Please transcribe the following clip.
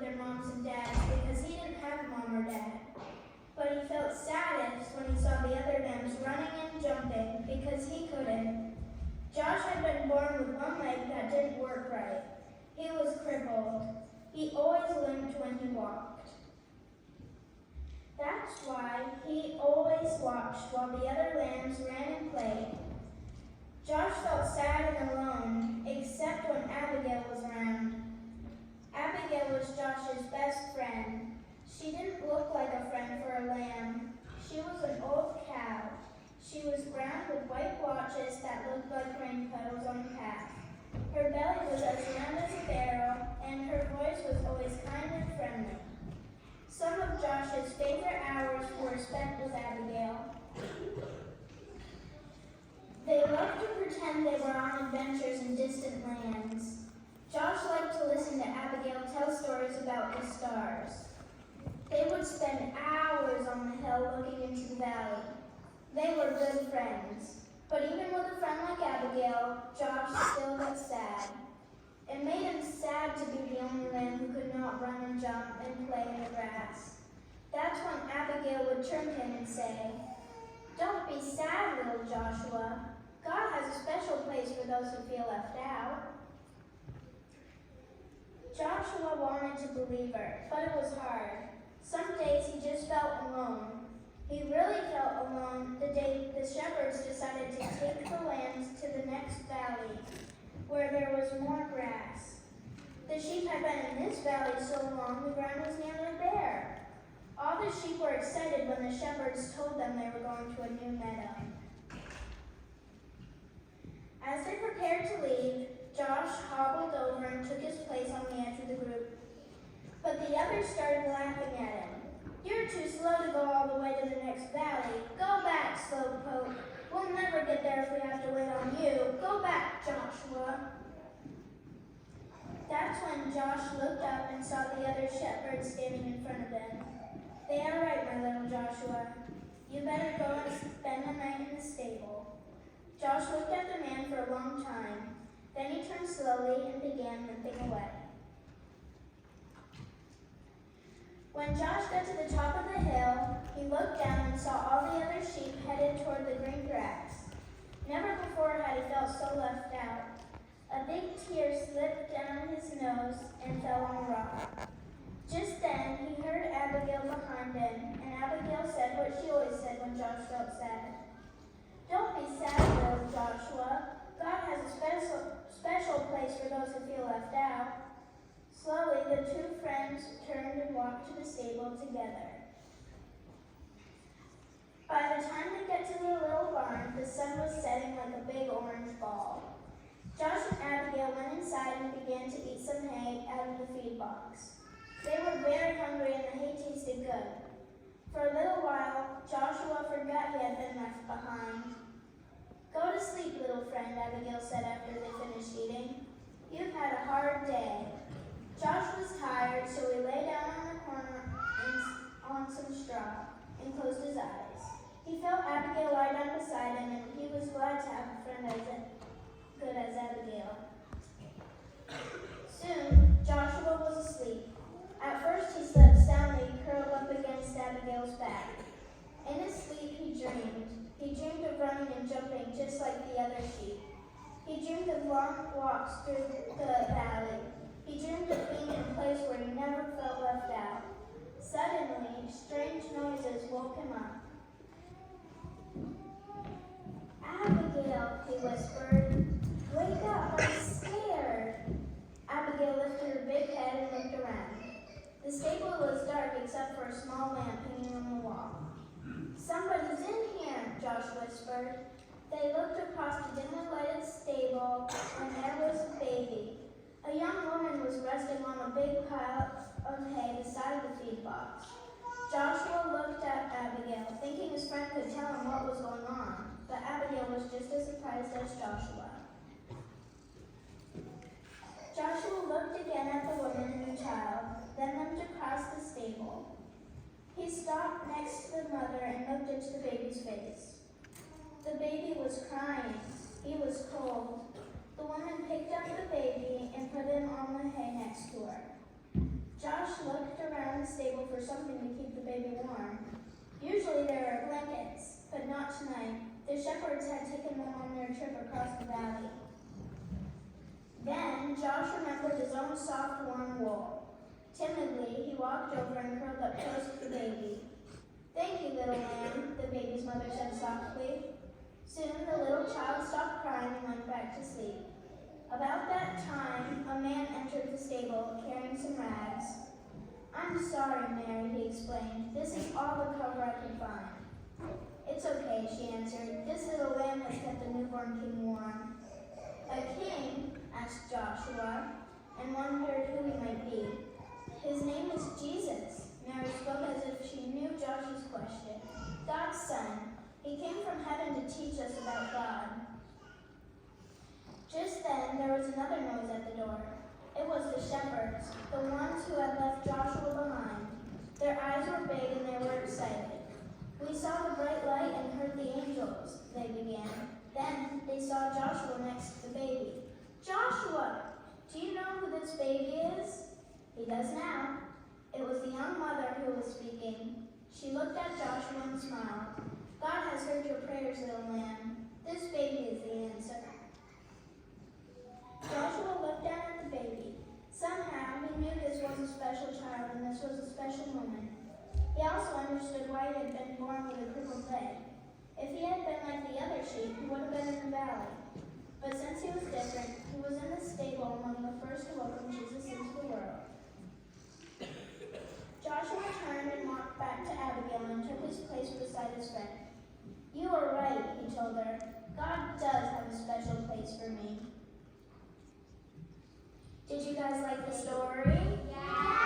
their moms and dads because he didn't have a mom or dad. But he felt saddest when he saw the other lambs running and jumping because he couldn't. Josh had been born with one leg that didn't work right. He was crippled. He always limped when he walked. That's why he always watched while the other lambs ran and played. Josh felt sad and alone, except when Abigail was around. Abigail was Josh's best friend. She didn't look like a friend for a lamb. She was an old cow. She was brown with white blotches that looked like rain puddles on the path. Her belly was as round as a barrel, and her voice was always kind and friendly. Some of Josh's favorite hours were spent with Abigail. They loved to pretend they were on adventures in distant lands. Josh liked to listen to Abigail tell stories about the stars. They would spend hours on the hill looking into the valley. They were good friends. But even with a friend like Abigail, Josh still got sad. It made him sad to be the only lamb who could not run and jump and play in the grass. That's when Abigail would turn to him and say, "Don't be sad, little Joshua. God has a special place for those who feel left out." Joshua wanted to believe her, but it was hard. Some days he just felt alone. He really felt alone the day the shepherds decided to take the lambs to the next valley, where there was more grass. The sheep had been in this valley so long the ground was nearly bare. All the sheep were excited when the shepherds told them they were going to a new meadow. As they prepared to leave, Josh hobbled over and took his place on the edge of the group. But the others started laughing at him. "You're too slow to go all the way to the next valley. Go back, slowpoke. We'll never get there if we have to wait on you. Go back, Joshua." That's when Josh looked up and saw the other shepherds standing in front of him. "They are right, my little Joshua. You better go and spend the night in the stable." Josh looked at the man for a long time. Then he turned slowly and began limping away. When Josh got to the top of the hill, he looked down and saw all the other sheep headed toward the green grass. Never before had he felt so left out. A big tear slipped down his nose and fell on a rock. Just then, he heard Abigail behind him, and Abigail said what she always said when Josh felt sad. "Don't be sad, little Joshua. God has a special place for those who feel left out." Slowly, the two friends turned and walked to the stable together. By the time they got to the little barn, the sun was setting like a big orange ball. Josh and Abigail went inside and began to eat some hay out of the feed box. They were very hungry and the hay tasted good. For a little while, Joshua forgot he had been left behind. "Go to sleep, little friend," Abigail said after they finished eating. "You've had a hard day." Josh was tired, so he lay down on the corner on some straw and closed his eyes. He felt Abigail lie down beside him, and he was glad to have a friend as good as Abigail. Soon, Joshua was asleep. At first, he slept soundly, curled up against Abigail's back. In his sleep, he dreamed. He dreamed of running and jumping just like the other sheep. He dreamed of long walks through the valley. He dreamed of being in a place where he never felt left out. Suddenly, strange noises woke him up. "Abigail," he whispered. "Wake up, I'm scared." Abigail lifted her big head and looked around. The stable was dark except for a small lamp hanging on the wall. "Somebody's in here," Josh whispered. They looked across the dimly lighted stable, and there was a baby. A young woman was resting on a big pile of hay beside the feed box. Joshua looked at Abigail, thinking his friend could tell him what was going on, but Abigail was just as surprised as Joshua. Joshua looked again at the woman and the child, then looked across the stable. He stopped next to the mother and looked into the baby's face. The baby was crying. He was cold. The woman picked up the baby and put him on the hay next to her. Josh looked around the stable for something to keep the baby warm. Usually there are blankets, but not tonight. The shepherds had taken them on their trip across the valley. Then Josh remembered his own soft, warm wool. Timidly, he walked over and curled up close to the baby. "Thank you, little lamb," the baby's mother said softly. Soon the little child stopped crying and went back to sleep. About that time, a man entered the stable carrying some rags. "I'm sorry, Mary," he explained. "This is all the cover I could find." "It's okay," she answered. "This little lamb has kept the newborn king warm." "A king?" asked Joshua, and wondered who he might be. "His name is Jesus." Mary spoke as if she knew Josh's question. "God's son. He came from heaven to teach us about God." Just then, there was another noise at the door. It was the shepherds, the ones who had left Joshua behind. Their eyes were big and they were excited. "We saw the bright light and heard the angels," they began. Then they saw Joshua next to the baby. "Joshua, do you know who this baby is?" He does now. It was the young mother who was speaking. She looked at Joshua and smiled. "God has heard your prayers, little lamb. This baby is the answer." Joshua looked down at the baby. Somehow, he knew this was a special child and this was a special moment. He also understood why he had been born with a crippled leg. If he had been like the other sheep, he would have been in the valley. But since he was different, he was in the stable among the first to welcome Jesus into the world. Joshua turned and walked back to Abigail and took his place beside his friend. "You are right," he told her. "God does have a special place for me." Did you guys like the story? Yeah!